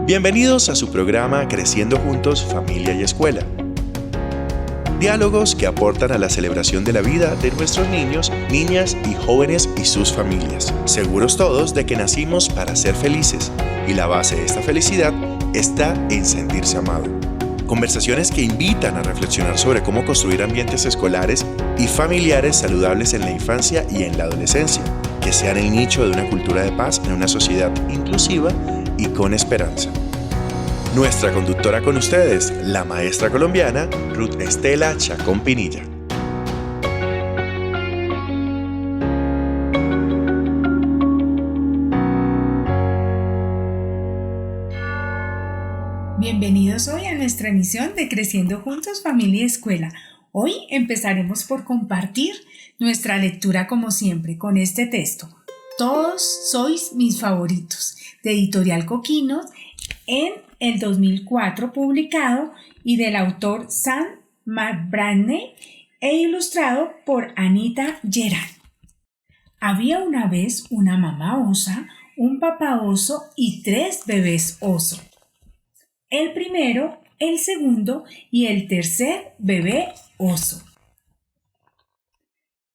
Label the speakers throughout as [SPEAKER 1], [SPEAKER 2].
[SPEAKER 1] Bienvenidos a su programa Creciendo Juntos, Familia y Escuela. Diálogos que aportan a la celebración de la vida de nuestros niños, niñas y jóvenes y sus familias. Seguros todos de que nacimos para ser felices y la base de esta felicidad está en sentirse amado. Conversaciones que invitan a reflexionar sobre cómo construir ambientes escolares y familiares saludables en la infancia y en la adolescencia, que sean el nicho de una cultura de paz en una sociedad inclusiva y con esperanza. Nuestra conductora con ustedes, la maestra colombiana Ruth Estela Chacón Pinilla.
[SPEAKER 2] Bienvenidos hoy a nuestra emisión de Creciendo Juntos, Familia y Escuela. Hoy empezaremos por compartir nuestra lectura como siempre con este texto. Todos sois mis favoritos, de Editorial Coquinos, en el 2004 publicado y del autor Sam McBranney e ilustrado por Anita Gerard. Había una vez una mamá osa, un papá oso y 3 bebés oso. El primero, el segundo y el tercer bebé oso.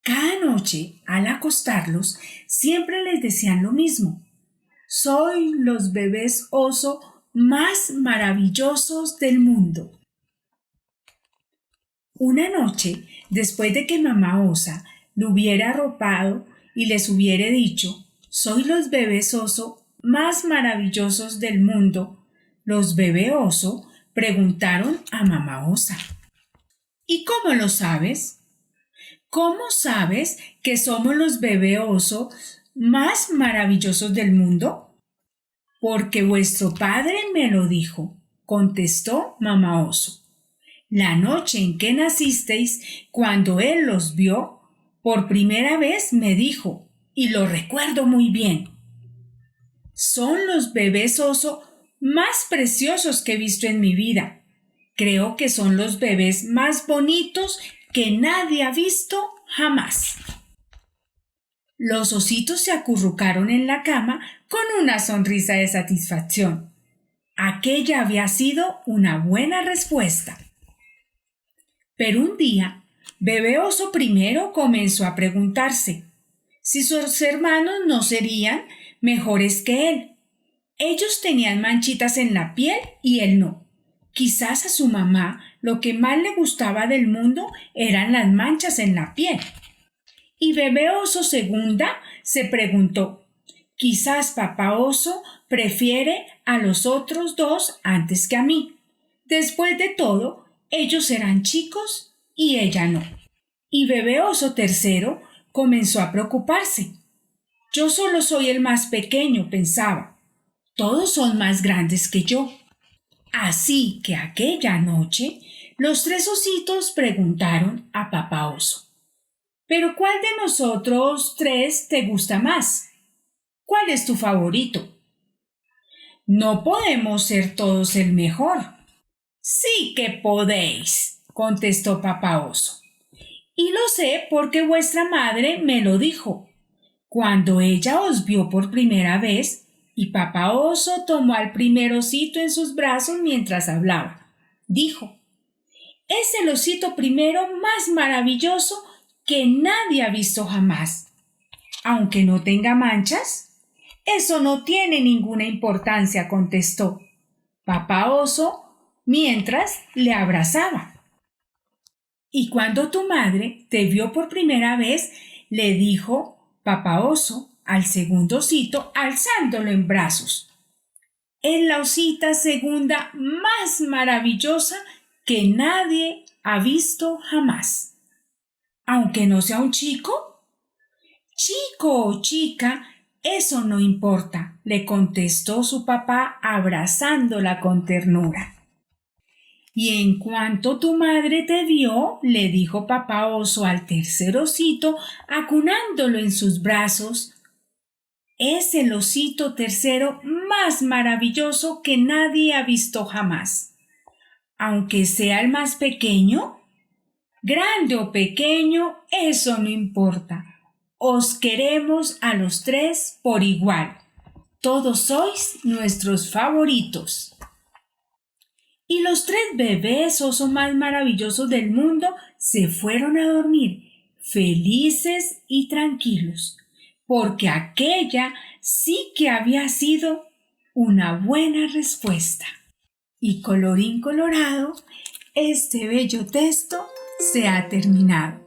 [SPEAKER 2] Cada noche, al acostarlos, siempre les decían lo mismo. Soy los bebés oso más maravillosos del mundo. Una noche, después de que mamá osa lo hubiera arropado y les hubiera dicho, soy los bebés oso más maravillosos del mundo, los bebés oso preguntaron a mamá osa. ¿Y cómo lo sabes? ¿Cómo sabes que somos los bebés oso más maravillosos del mundo? Porque vuestro padre me lo dijo, contestó mamá oso. La noche en que nacisteis, cuando él los vio, por primera vez me dijo, y lo recuerdo muy bien. Son los bebés oso más preciosos que he visto en mi vida. Creo que son los bebés más bonitos que nadie ha visto jamás. Los ositos se acurrucaron en la cama con una sonrisa de satisfacción. Aquella había sido una buena respuesta. Pero un día, bebé oso primero comenzó a preguntarse si sus hermanos no serían mejores que él. Ellos tenían manchitas en la piel y él no. Quizás a su mamá lo que más le gustaba del mundo eran las manchas en la piel. Y bebé oso segunda se preguntó, quizás papá oso prefiere a los otros dos antes que a mí. Después de todo, ellos eran chicos y ella no. Y bebé oso tercero comenzó a preocuparse. Yo solo soy el más pequeño, pensaba. Todos son más grandes que yo. Así que aquella noche, los 3 ositos preguntaron a papá oso. ¿Pero cuál de nosotros 3 te gusta más? ¿Cuál es tu favorito? No podemos ser todos el mejor. Sí que podéis, contestó papá oso. Y lo sé porque vuestra madre me lo dijo. Cuando ella os vio por primera vez, y papá oso tomó al primer osito en sus brazos mientras hablaba. Dijo, es el osito primero más maravilloso que nadie ha visto jamás. Aunque no tenga manchas, eso no tiene ninguna importancia, contestó papá oso mientras le abrazaba. Y cuando tu madre te vio por primera vez, le dijo papá oso al segundo osito alzándolo en brazos. Es la osita segunda más maravillosa que nadie ha visto jamás. Aunque no sea un chico. Chico o chica, eso no importa, le contestó su papá abrazándola con ternura. Y en cuanto tu madre te vio, le dijo papá oso al tercer osito, acunándolo en sus brazos, es el osito tercero más maravilloso que nadie ha visto jamás. Aunque sea el más pequeño, grande o pequeño, eso no importa. Os queremos a los 3 por igual. Todos sois nuestros favoritos. Y los 3 bebés oso más maravillosos del mundo se fueron a dormir, felices y tranquilos, porque aquella sí que había sido una buena respuesta. Y colorín colorado, este bello texto se ha terminado.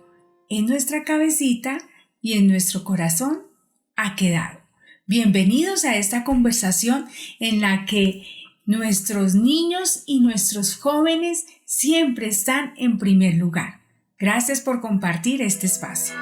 [SPEAKER 2] En nuestra cabecita y en nuestro corazón ha quedado. Bienvenidos a esta conversación en la que nuestros niños y nuestros jóvenes siempre están en primer lugar. Gracias por compartir este espacio.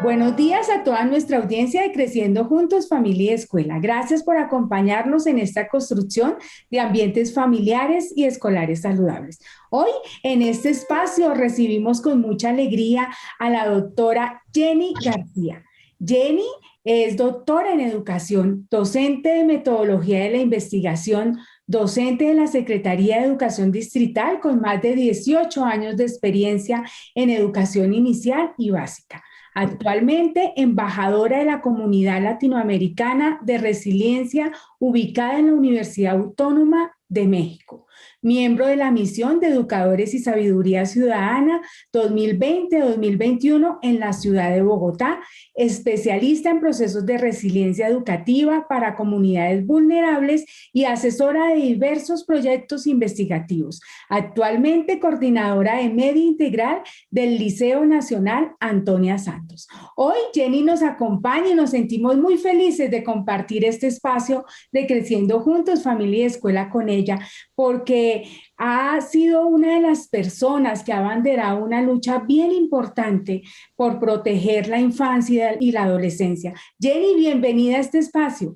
[SPEAKER 3] Buenos días a toda nuestra audiencia de Creciendo Juntos, Familia y Escuela. Gracias por acompañarnos en esta construcción de ambientes familiares y escolares saludables. Hoy, en este espacio, recibimos con mucha alegría a la doctora Jenny García. Jenny es doctora en educación, docente de metodología de la investigación, docente de la Secretaría de Educación Distrital con más de 18 años de experiencia en educación inicial y básica. Actualmente, embajadora de la Comunidad Latinoamericana de Resiliencia, ubicada en la Universidad Autónoma de México. Miembro de la Misión de Educadores y Sabiduría Ciudadana 2020-2021 en la ciudad de Bogotá, especialista en procesos de resiliencia educativa para comunidades vulnerables y asesora de diversos proyectos investigativos. Actualmente coordinadora de Media Integral del Liceo Nacional Antonia Santos. Hoy Jenny nos acompaña y nos sentimos muy felices de compartir este espacio de Creciendo Juntos, Familia y Escuela con ella, porque ha sido una de las personas que ha abanderado una lucha bien importante por proteger la infancia y la adolescencia. Jenny, bienvenida a este espacio.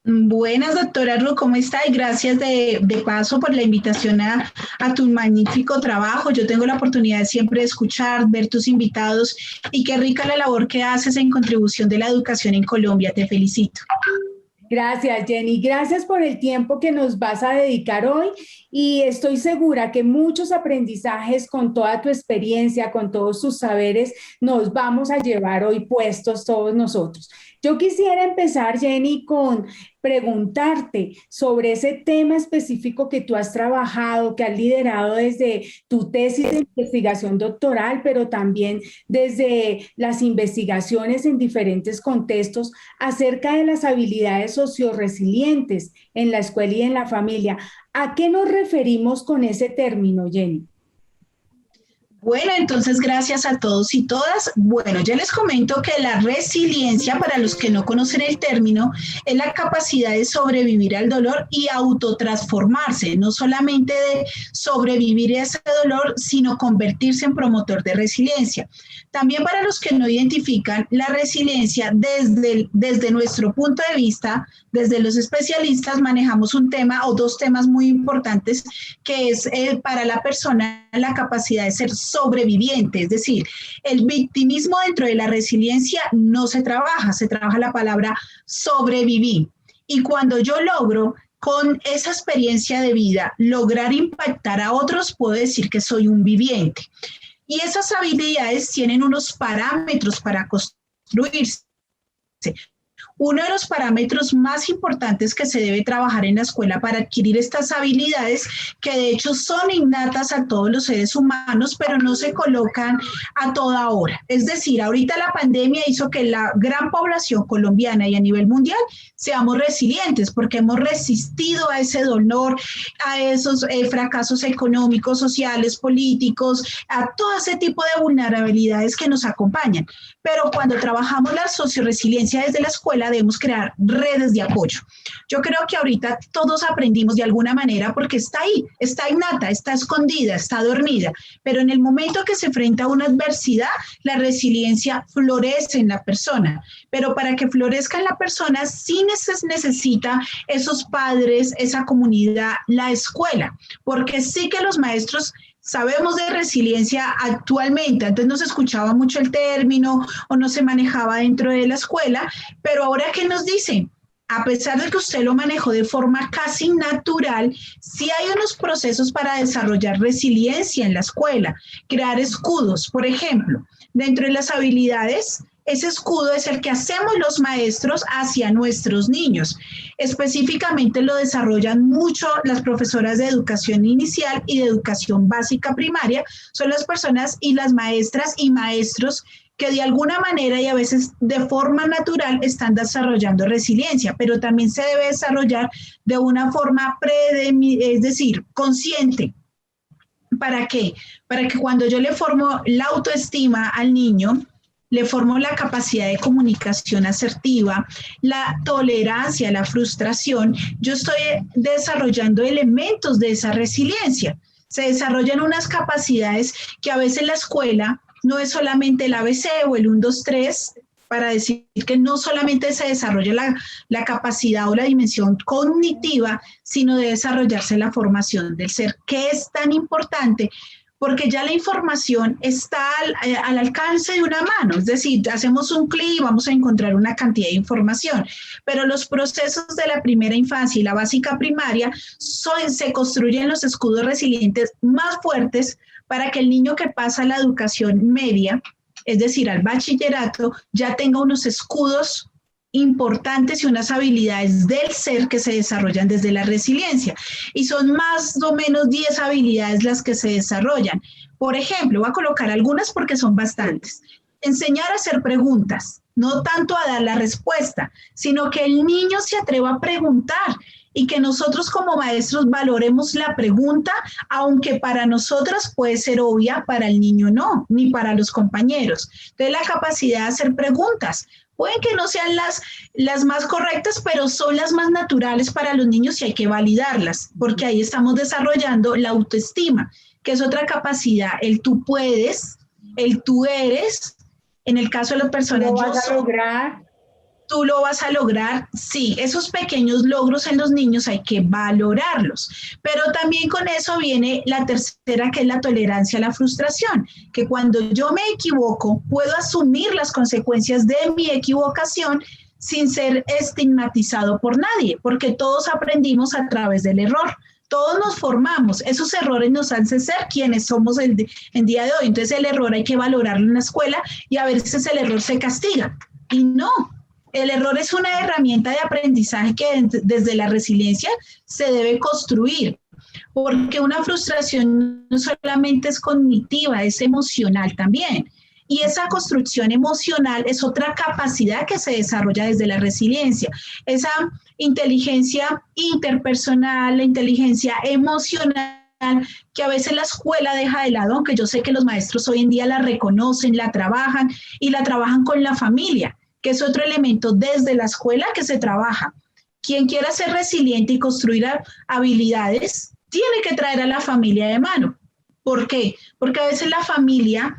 [SPEAKER 4] Buenas, doctora Ru, ¿cómo está? Y gracias de paso por la invitación a tu magnífico trabajo. Yo tengo la oportunidad siempre de escuchar, ver tus invitados y qué rica la labor que haces en contribución de la educación en Colombia. Te felicito.
[SPEAKER 3] Gracias, Jenny. Gracias por el tiempo que nos vas a dedicar hoy y estoy segura que muchos aprendizajes con toda tu experiencia, con todos tus saberes, nos vamos a llevar hoy puestos todos nosotros. Yo quisiera empezar, Jenny, con preguntarte sobre ese tema específico que tú has trabajado, que has liderado desde tu tesis de investigación doctoral, pero también desde las investigaciones en diferentes contextos acerca de las habilidades socioresilientes en la escuela y en la familia. ¿A qué nos referimos con ese término, Jenny?
[SPEAKER 4] Bueno, entonces gracias a todos y todas. Bueno, ya les comento que la resiliencia, para los que no conocen el término, es la capacidad de sobrevivir al dolor y autotransformarse, no solamente de sobrevivir a ese dolor, sino convertirse en promotor de resiliencia. También para los que no identifican la resiliencia desde nuestro punto de vista, desde los especialistas manejamos un tema o dos temas muy importantes que es para la persona la capacidad de ser sobreviviente, es decir, el victimismo dentro de la resiliencia no se trabaja la palabra sobrevivir. Y cuando yo logro con esa experiencia de vida lograr impactar a otros, puedo decir que soy un viviente. Y esas habilidades tienen unos parámetros para construirse. Uno de los parámetros más importantes que se debe trabajar en la escuela para adquirir estas habilidades, que de hecho son innatas a todos los seres humanos, pero no se colocan a toda hora. Es decir, ahorita la pandemia hizo que la gran población colombiana y a nivel mundial seamos resilientes porque hemos resistido a ese dolor, a esos fracasos económicos, sociales, políticos, a todo ese tipo de vulnerabilidades que nos acompañan. Pero cuando trabajamos la socioresiliencia desde la escuela, debemos crear redes de apoyo. Yo creo que ahorita todos aprendimos de alguna manera porque está ahí, está innata, está escondida, está dormida, pero en el momento que se enfrenta a una adversidad, la resiliencia florece en la persona. Pero para que florezca en la persona, sí necesita esos padres, esa comunidad, la escuela, porque sí que los maestros sabemos de resiliencia actualmente. Antes no se escuchaba mucho el término o no se manejaba dentro de la escuela, pero ahora, ¿qué nos dicen? A pesar de que usted lo manejó de forma casi natural, sí hay unos procesos para desarrollar resiliencia en la escuela, crear escudos. Por ejemplo, dentro de las habilidades, ese escudo es el que hacemos los maestros hacia nuestros niños. Específicamente lo desarrollan mucho las profesoras de educación inicial y de educación básica primaria. Son las personas y las maestras y maestros que de alguna manera y a veces de forma natural están desarrollando resiliencia, pero también se debe desarrollar de una forma es decir, consciente. ¿Para qué? Para que cuando yo le formo la autoestima al niño, le formo la capacidad de comunicación asertiva, la tolerancia, la frustración, yo estoy desarrollando elementos de esa resiliencia. Se desarrollan unas capacidades que a veces la escuela no es solamente el ABC o el 1, 2, 3, para decir que no solamente se desarrolla la capacidad o la dimensión cognitiva, sino de desarrollarse la formación del ser, que es tan importante, porque ya la información está al alcance de una mano, es decir, hacemos un clic y vamos a encontrar una cantidad de información, pero los procesos de la primera infancia y la básica primaria se construyen los escudos resilientes más fuertes para que el niño que pasa a la educación media, es decir, al bachillerato, ya tenga unos escudos importantes y unas habilidades del ser que se desarrollan desde la resiliencia. Y son más o menos 10 habilidades las que se desarrollan. Por ejemplo, voy a colocar algunas porque son bastantes. Enseñar a hacer preguntas, no tanto a dar la respuesta, sino que el niño se atreva a preguntar y que nosotros como maestros valoremos la pregunta, aunque para nosotras puede ser obvia, para el niño no, ni para los compañeros. Entonces, la capacidad de hacer preguntas, pueden que no sean las más correctas, pero son las más naturales para los niños y hay que validarlas, porque ahí estamos desarrollando la autoestima, que es otra capacidad, el tú puedes, el tú eres, en el caso de las personas,
[SPEAKER 3] ¿Lo vas a lograr?
[SPEAKER 4] Tú lo vas a lograr, sí, esos pequeños logros en los niños hay que valorarlos, pero también con eso viene la tercera, que es la tolerancia a la frustración, que cuando yo me equivoco, puedo asumir las consecuencias de mi equivocación sin ser estigmatizado por nadie, porque todos aprendimos a través del error. Todos nos formamos, esos errores nos hacen ser quienes somos en día de hoy. Entonces el error hay que valorarlo en la escuela y a veces el error se castiga. Y no, el error es una herramienta de aprendizaje que desde la resiliencia se debe construir, porque una frustración no solamente es cognitiva, es emocional también. Y esa construcción emocional es otra capacidad que se desarrolla desde la resiliencia. Esa inteligencia interpersonal, la inteligencia emocional, que a veces la escuela deja de lado, aunque yo sé que los maestros hoy en día la reconocen, la trabajan y la trabajan con la familia, que es otro elemento desde la escuela que se trabaja. Quien quiera ser resiliente y construir habilidades, tiene que traer a la familia de mano. ¿Por qué? Porque a veces la familia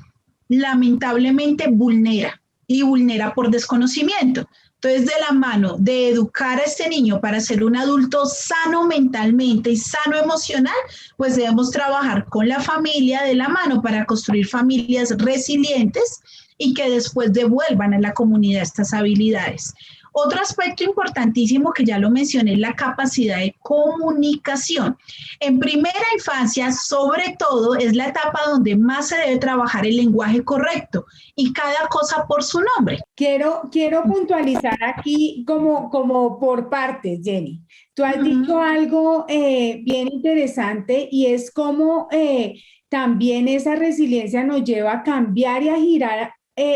[SPEAKER 4] lamentablemente vulnera y vulnera por desconocimiento. Entonces, de la mano de educar a este niño para ser un adulto sano mentalmente y sano emocional, pues debemos trabajar con la familia de la mano para construir familias resilientes y que después devuelvan a la comunidad estas habilidades. Otro aspecto importantísimo que ya lo mencioné es la capacidad de comunicación. En primera infancia, sobre todo, es la etapa donde más se debe trabajar el lenguaje correcto y cada cosa por su nombre.
[SPEAKER 3] Quiero puntualizar aquí como por partes, Jenny. Tú has dicho algo bien interesante y es como también esa resiliencia nos lleva a cambiar y a girar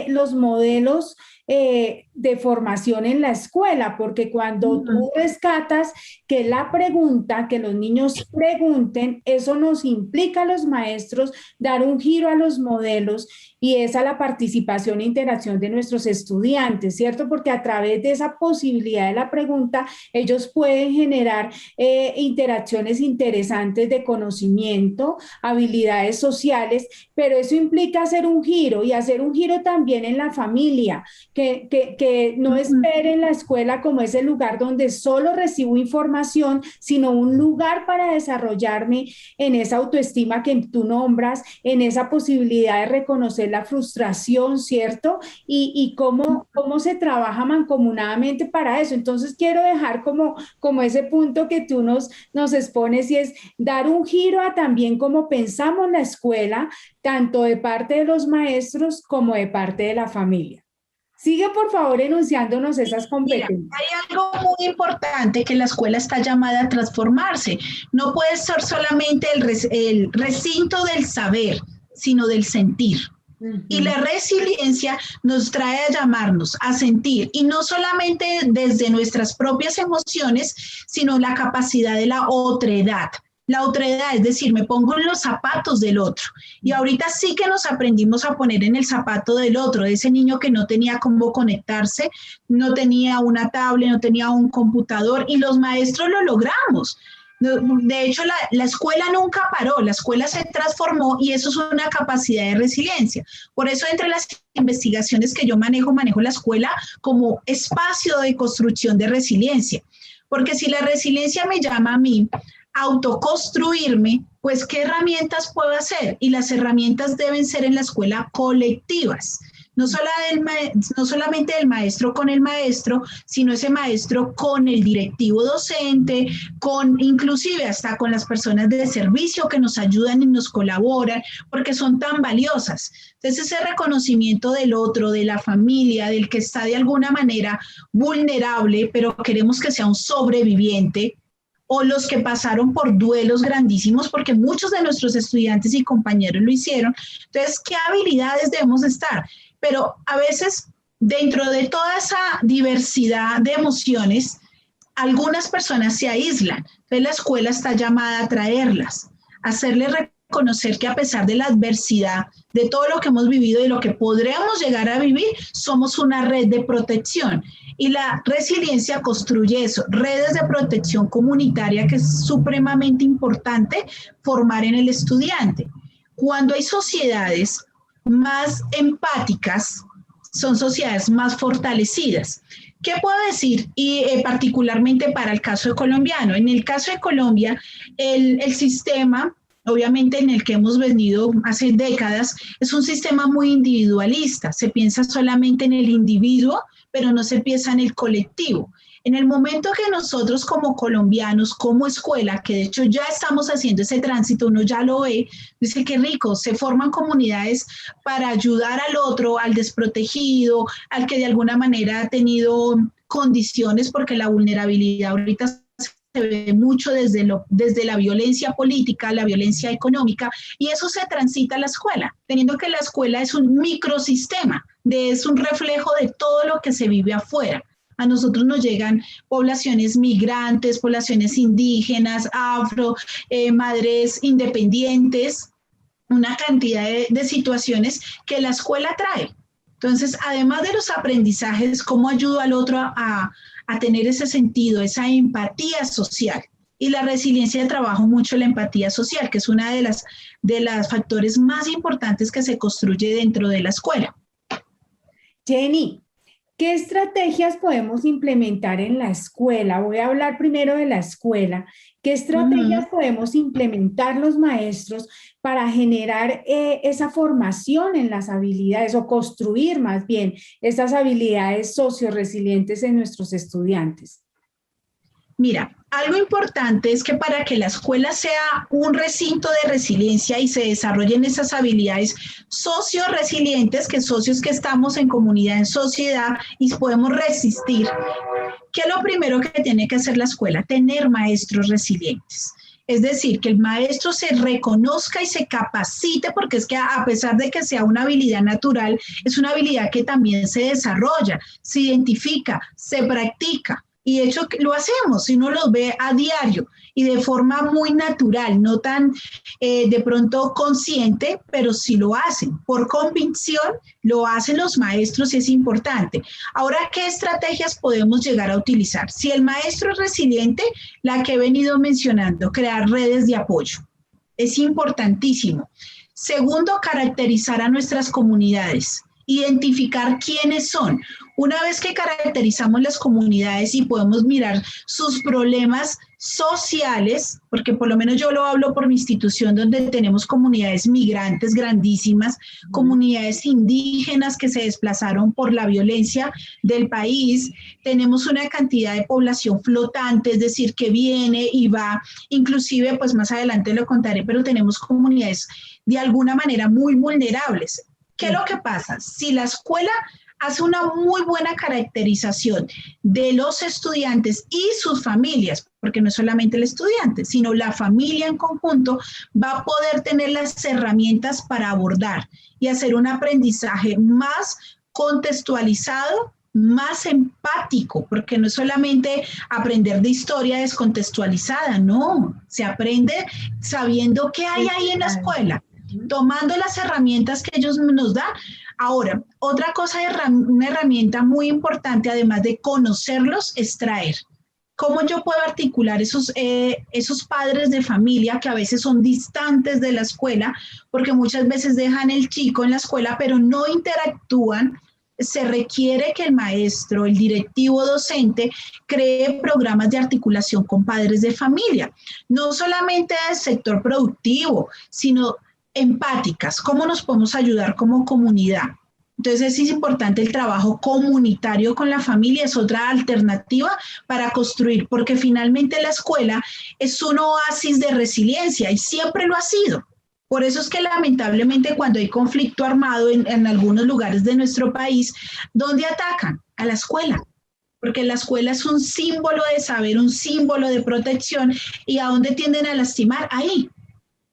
[SPEAKER 3] los modelos de formación en la escuela, porque cuando tú rescatas que la pregunta, que los niños pregunten, eso nos implica a los maestros dar un giro a los modelos y es a la participación e interacción de nuestros estudiantes, ¿cierto? Porque a través de esa posibilidad de la pregunta, ellos pueden generar interacciones interesantes de conocimiento, habilidades sociales, pero eso implica hacer un giro y hacer un giro también en la familia, que no esperen la escuela como ese lugar donde solo recibo información, sino un lugar para desarrollarme en esa autoestima que tú nombras, en esa posibilidad de reconocer la frustración, ¿cierto? Y cómo se trabaja mancomunadamente para eso. Entonces quiero dejar como ese punto que tú nos expones y es dar un giro a también cómo pensamos la escuela, tanto de parte de los maestros como de parte de la familia. Sigue, por favor, enunciándonos esas
[SPEAKER 4] Mira,
[SPEAKER 3] competencias.
[SPEAKER 4] hay algo muy importante que la escuela está llamada a transformarse. No puede ser solamente el recinto del saber, sino del sentir. Y la resiliencia nos trae a llamarnos a sentir, y no solamente desde nuestras propias emociones, sino la capacidad de la otredad. La otredad, es decir, me pongo en los zapatos del otro. Y ahorita sí que nos aprendimos a poner en el zapato del otro, de ese niño que no tenía cómo conectarse, no tenía una tablet, no tenía un computador, y los maestros lo logramos. De hecho, la escuela nunca paró, la escuela se transformó, y eso es una capacidad de resiliencia. Por eso, entre las investigaciones que yo manejo la escuela como espacio de construcción de resiliencia. Porque si la resiliencia me llama a mí autoconstruirme, pues ¿qué herramientas puedo hacer? Y las herramientas deben ser en la escuela colectivas. No solamente del maestro con el maestro, sino ese maestro con el directivo docente, inclusive hasta con las personas de servicio que nos ayudan y nos colaboran, porque son tan valiosas. Entonces, ese reconocimiento del otro, de la familia, del que está de alguna manera vulnerable, pero queremos que sea un sobreviviente, o los que pasaron por duelos grandísimos, porque muchos de nuestros estudiantes y compañeros lo hicieron. Entonces, ¿qué habilidades debemos estar? Pero a veces, dentro de toda esa diversidad de emociones, algunas personas se aíslan. Entonces, la escuela está llamada a traerlas, a hacerles reconocer que a pesar de la adversidad, de todo lo que hemos vivido y lo que podremos llegar a vivir, somos una red de protección. Y la resiliencia construye eso, redes de protección comunitaria, que es supremamente importante formar en el estudiante. Cuando hay sociedades más empáticas, son sociedades más fortalecidas. ¿Qué puedo decir? Y particularmente para el caso colombiano. En el caso de Colombia, el sistema, obviamente en el que hemos venido hace décadas, es un sistema muy individualista. Se piensa solamente en el individuo, pero no se piensa en el colectivo. En el momento que nosotros como colombianos, como escuela, que de hecho ya estamos haciendo ese tránsito, uno ya lo ve, dice qué rico, se forman comunidades para ayudar al otro, al desprotegido, al que de alguna manera ha tenido condiciones, porque la vulnerabilidad ahorita se ve mucho desde la violencia política, la violencia económica, y eso se transita a la escuela, teniendo que la escuela es un microsistema, es un reflejo de todo lo que se vive afuera. A nosotros nos llegan poblaciones migrantes, poblaciones indígenas, afro, madres independientes, una cantidad de situaciones que la escuela trae. Entonces, además de los aprendizajes, ¿cómo ayudo al otro a tener ese sentido, esa empatía social? Y la resiliencia trabaja mucho la empatía social, que es una de las factores más importantes que se construye dentro de la escuela.
[SPEAKER 3] Jenny, ¿qué estrategias podemos implementar en la escuela? Voy a hablar primero de la escuela. ¿Qué estrategias podemos implementar los maestros para generar esa formación en las habilidades o construir más bien esas habilidades socioresilientes en nuestros estudiantes?
[SPEAKER 4] Mira, algo importante es que para que la escuela sea un recinto de resiliencia y se desarrollen esas habilidades socio-resilientes, que socios que estamos en comunidad, en sociedad y podemos resistir, ¿qué es lo primero que tiene que hacer la escuela? Tener maestros resilientes. Es decir, que el maestro se reconozca y se capacite, porque es que a pesar de que sea una habilidad natural, es una habilidad que también se desarrolla, se identifica, se practica. Y de hecho lo hacemos, si uno los ve a diario y de forma muy natural, no tan de pronto consciente, pero sí lo hacen. Por convicción lo hacen los maestros y es importante. Ahora, ¿qué estrategias podemos llegar a utilizar? Si el maestro es resiliente, la que he venido mencionando, crear redes de apoyo. Es importantísimo. Segundo, caracterizar a nuestras comunidades, identificar quiénes son. Una vez que caracterizamos las comunidades y podemos mirar sus problemas sociales, porque por lo menos yo lo hablo por mi institución donde tenemos comunidades migrantes grandísimas, comunidades indígenas que se desplazaron por la violencia del país, tenemos una cantidad de población flotante, es decir, que viene y va, inclusive pues más adelante lo contaré, pero tenemos comunidades de alguna manera muy vulnerables. ¿Qué es lo que pasa? Si la escuela hace una muy buena caracterización de los estudiantes y sus familias, porque no es solamente el estudiante, sino la familia en conjunto, va a poder tener las herramientas para abordar y hacer un aprendizaje más contextualizado, más empático, porque no es solamente aprender de historia descontextualizada, no, se aprende sabiendo qué hay ahí en la escuela, tomando las herramientas que ellos nos dan. Ahora, otra cosa, una herramienta muy importante, además de conocerlos, es traer. ¿Cómo yo puedo articular esos padres de familia que a veces son distantes de la escuela, porque muchas veces dejan el chico en la escuela, pero no interactúan? Se requiere que el maestro, el directivo docente, cree programas de articulación con padres de familia, no solamente del sector productivo, sino empáticas, cómo nos podemos ayudar como comunidad. Entonces es importante el trabajo comunitario con la familia, es otra alternativa para construir, porque finalmente la escuela es un oasis de resiliencia y siempre lo ha sido. Por eso es que lamentablemente cuando hay conflicto armado en algunos lugares de nuestro país, ¿dónde atacan? A la escuela. Porque la escuela es un símbolo de saber, un símbolo de protección, ¿y a dónde tienden a lastimar? Ahí.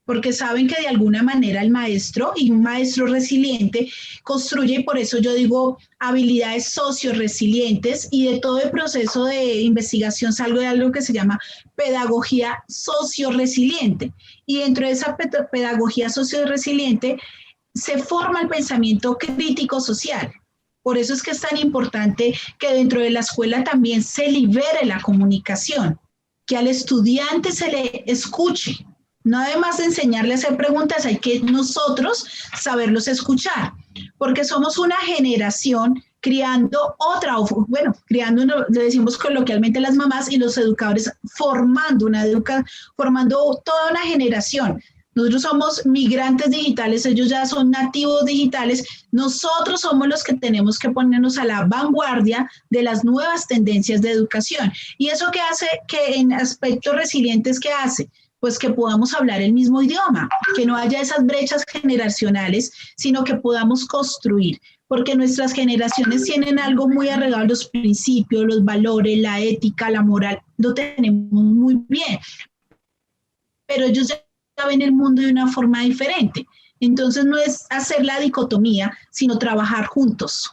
[SPEAKER 4] Porque saben que de alguna manera el maestro, y un maestro resiliente, construye, y por eso yo digo habilidades socio-resilientes, y de todo el proceso de investigación salgo de algo que se llama pedagogía socio-resiliente. Y dentro de esa pedagogía socio-resiliente se forma el pensamiento crítico social. Por eso es que es tan importante que dentro de la escuela también se libere la comunicación, que al estudiante se le escuche. No además de enseñarle a hacer preguntas, hay que nosotros saberlos escuchar, porque somos una generación criando otra, criando, le decimos coloquialmente las mamás y los educadores, formando toda una generación. Nosotros somos migrantes digitales, ellos ya son nativos digitales, nosotros somos los que tenemos que ponernos a la vanguardia de las nuevas tendencias de educación. ¿Y eso qué hace? Que en aspectos resilientes, ¿qué hace? Pues que podamos hablar el mismo idioma, que no haya esas brechas generacionales, sino que podamos construir, porque nuestras generaciones tienen algo muy arraigado, los principios, los valores, la ética, la moral, lo tenemos muy bien, pero ellos ya ven el mundo de una forma diferente. Entonces no es hacer la dicotomía, sino trabajar juntos.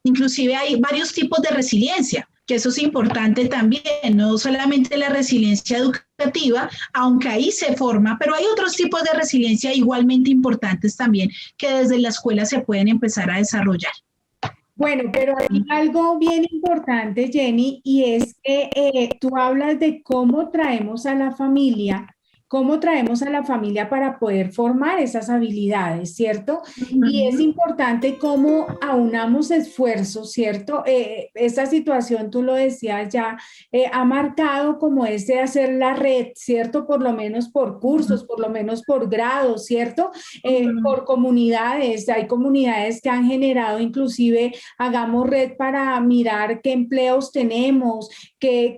[SPEAKER 4] Inclusive hay varios tipos de resiliencia, que eso es importante también, no solamente la resiliencia educativa, aunque ahí se forma, pero hay otros tipos de resiliencia igualmente importantes también que desde la escuela se pueden empezar a desarrollar.
[SPEAKER 3] Bueno, pero hay algo bien importante, Jenny, y es que tú hablas de cómo traemos a la familia para poder formar esas habilidades, ¿cierto? Y es importante cómo aunamos esfuerzos, ¿cierto? Esta situación, tú lo decías ya, ha marcado como ese hacer la red, ¿cierto? Por lo menos por cursos, por lo menos por grados, ¿cierto? Por comunidades, hay comunidades que han generado inclusive, hagamos red para mirar qué empleos tenemos, qué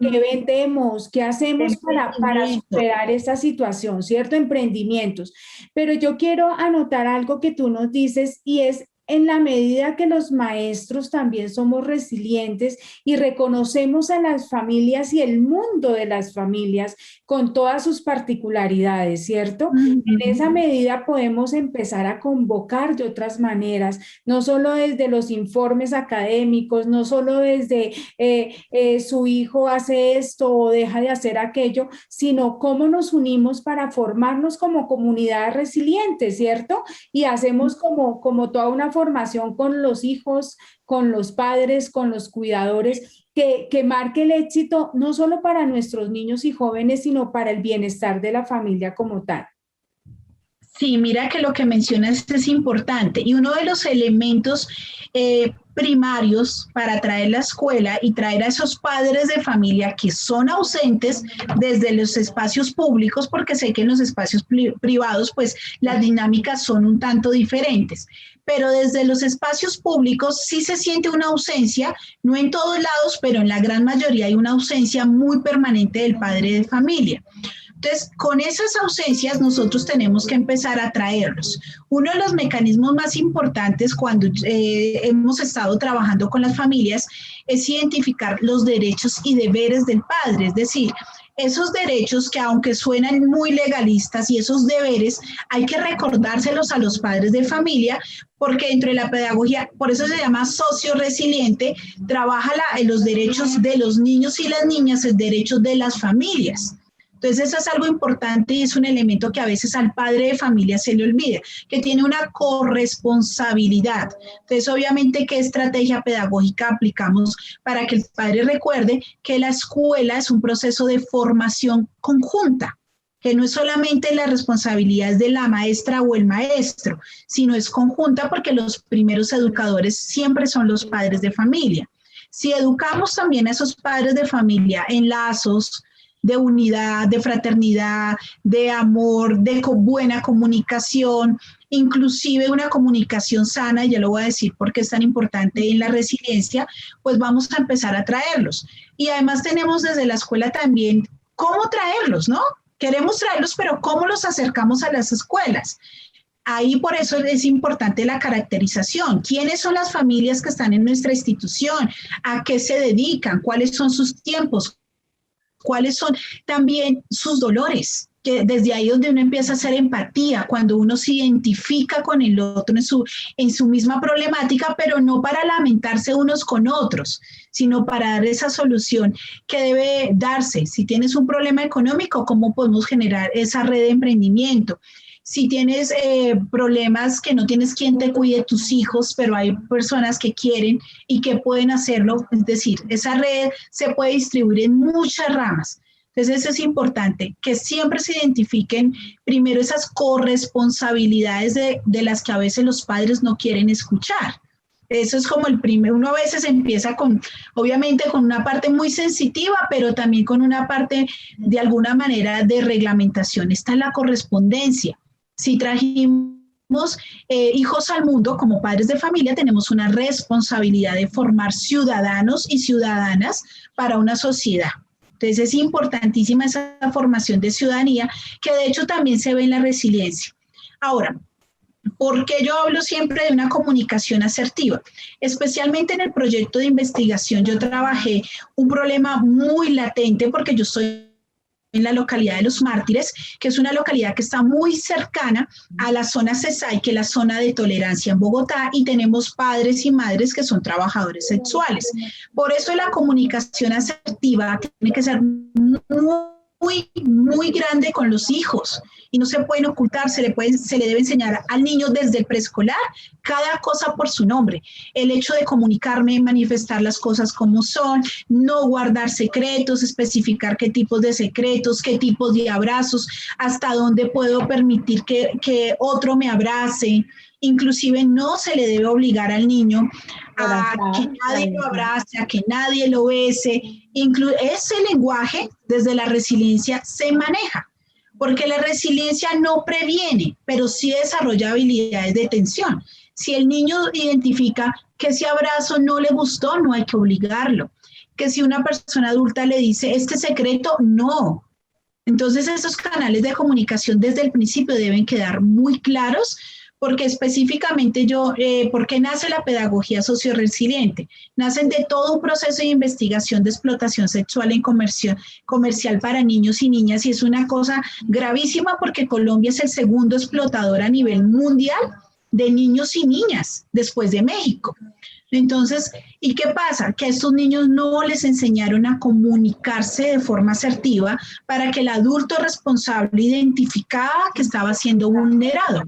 [SPEAKER 3] vendemos, qué hacemos para superar esta situación, ¿cierto? Emprendimientos. Pero yo quiero anotar algo que tú nos dices y es en la medida que los maestros también somos resilientes y reconocemos a las familias y el mundo de las familias con todas sus particularidades, ¿cierto? En esa medida podemos empezar a convocar de otras maneras, no solo desde los informes académicos, no solo desde su hijo hace esto o deja de hacer aquello, sino cómo nos unimos para formarnos como comunidades resilientes, ¿cierto? Y hacemos como toda una formación con los hijos, con los padres, con los cuidadores, que marque el éxito no solo para nuestros niños y jóvenes, sino para el bienestar de la familia como tal.
[SPEAKER 4] Sí, mira que lo que mencionas es importante y uno de los elementos primarios para traer la escuela y traer a esos padres de familia que son ausentes desde los espacios públicos, porque sé que en los espacios privados pues las dinámicas son un tanto diferentes, pero desde los espacios públicos sí se siente una ausencia, no en todos lados, pero en la gran mayoría hay una ausencia muy permanente del padre de familia. Entonces, con esas ausencias nosotros tenemos que empezar a traerlos. Uno de los mecanismos más importantes cuando hemos estado trabajando con las familias es identificar los derechos y deberes del padre, es decir, esos derechos que aunque suenan muy legalistas y esos deberes hay que recordárselos a los padres de familia porque dentro de la pedagogía, por eso se llama socio-resiliente, trabaja los derechos de los niños y las niñas, los derechos de las familias. Entonces eso es algo importante y es un elemento que a veces al padre de familia se le olvida, que tiene una corresponsabilidad. Entonces obviamente qué estrategia pedagógica aplicamos para que el padre recuerde que la escuela es un proceso de formación conjunta, que no es solamente la responsabilidad de la maestra o el maestro, sino es conjunta porque los primeros educadores siempre son los padres de familia. Si educamos también a esos padres de familia en lazos, de unidad, de fraternidad, de amor, de buena comunicación, inclusive una comunicación sana, y ya lo voy a decir porque es tan importante en la resiliencia, pues vamos a empezar a traerlos. Y además tenemos desde la escuela también cómo traerlos, ¿no? Queremos traerlos, pero ¿cómo los acercamos a las escuelas? Ahí por eso es importante la caracterización. ¿Quiénes son las familias que están en nuestra institución? ¿A qué se dedican? ¿Cuáles son sus tiempos? ¿Cuáles son también sus dolores? Que desde ahí donde uno empieza a hacer empatía, cuando uno se identifica con el otro en su misma problemática, pero no para lamentarse unos con otros, sino para dar esa solución que debe darse. Si tienes un problema económico, ¿cómo podemos generar esa red de emprendimiento? Si tienes problemas que no tienes quien te cuide tus hijos, pero hay personas que quieren y que pueden hacerlo, es decir, esa red se puede distribuir en muchas ramas. Entonces eso es importante, que siempre se identifiquen primero esas corresponsabilidades de las que a veces los padres no quieren escuchar. Eso es como el primero, uno a veces empieza obviamente con una parte muy sensitiva, pero también con una parte de alguna manera de reglamentación. Está la correspondencia. Si trajimos hijos al mundo como padres de familia, tenemos una responsabilidad de formar ciudadanos y ciudadanas para una sociedad. Entonces es importantísima esa formación de ciudadanía, que de hecho también se ve en la resiliencia. Ahora, ¿por qué yo hablo siempre de una comunicación asertiva? Especialmente en el proyecto de investigación yo trabajé un problema muy latente porque yo estoy en la localidad de Los Mártires, que es una localidad que está muy cercana a la zona CESAI, que es la zona de tolerancia en Bogotá, y tenemos padres y madres que son trabajadores sexuales. Por eso la comunicación asertiva tiene que ser muy grande con los hijos y no se pueden ocultar, se le debe enseñar al niño desde el preescolar cada cosa por su nombre. El hecho de comunicarme, manifestar las cosas como son, no guardar secretos, especificar qué tipos de secretos, qué tipos de abrazos, hasta dónde puedo permitir que otro me abrace. Inclusive no se le debe obligar al niño a que nadie lo abrace, a que nadie lo bese. Ese lenguaje desde la resiliencia se maneja, porque la resiliencia no previene, pero sí desarrolla habilidades de tensión. Si el niño identifica que ese abrazo no le gustó, no hay que obligarlo. Que si una persona adulta le dice, este secreto, no. Entonces esos canales de comunicación desde el principio deben quedar muy claros, porque específicamente ¿por qué nace la pedagogía socioresiliente? Nacen de todo un proceso de investigación de explotación sexual en comercial para niños y niñas, y es una cosa gravísima porque Colombia es el segundo explotador a nivel mundial de niños y niñas, después de México. Entonces, ¿y qué pasa? Que a estos niños no les enseñaron a comunicarse de forma asertiva para que el adulto responsable identificara que estaba siendo vulnerado.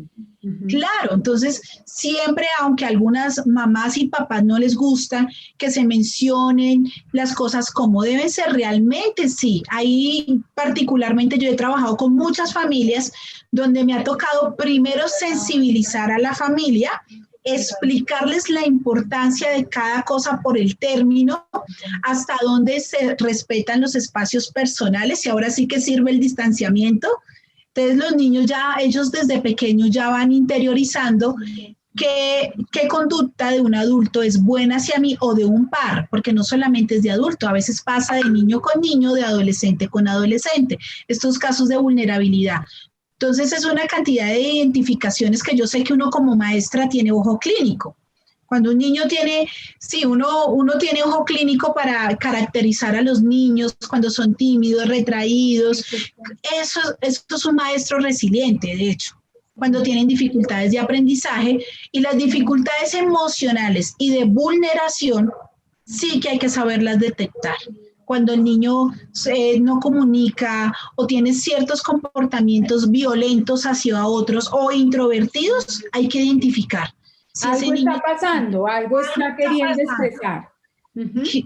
[SPEAKER 4] Claro, entonces siempre, aunque a algunas mamás y papás no les gustan que se mencionen las cosas como deben ser realmente, sí. Ahí particularmente yo he trabajado con muchas familias donde me ha tocado primero sensibilizar a la familia, explicarles la importancia de cada cosa por el término, hasta dónde se respetan los espacios personales, y ahora sí que sirve el distanciamiento. Entonces los niños ya, ellos desde pequeños ya van interiorizando qué conducta de un adulto es buena hacia mí o de un par, porque no solamente es de adulto, a veces pasa de niño con niño, de adolescente con adolescente, estos casos de vulnerabilidad. Entonces es una cantidad de identificaciones que yo sé que uno como maestra tiene ojo clínico. Cuando un niño tiene, sí, uno tiene ojo clínico para caracterizar a los niños cuando son tímidos, retraídos. Esto es un maestro resiliente, de hecho, cuando tienen dificultades de aprendizaje, y las dificultades emocionales y de vulneración sí que hay que saberlas detectar. Cuando el niño no comunica o tiene ciertos comportamientos violentos hacia otros o introvertidos, hay que identificar.
[SPEAKER 3] Si algo está pasando, algo está queriendo expresar.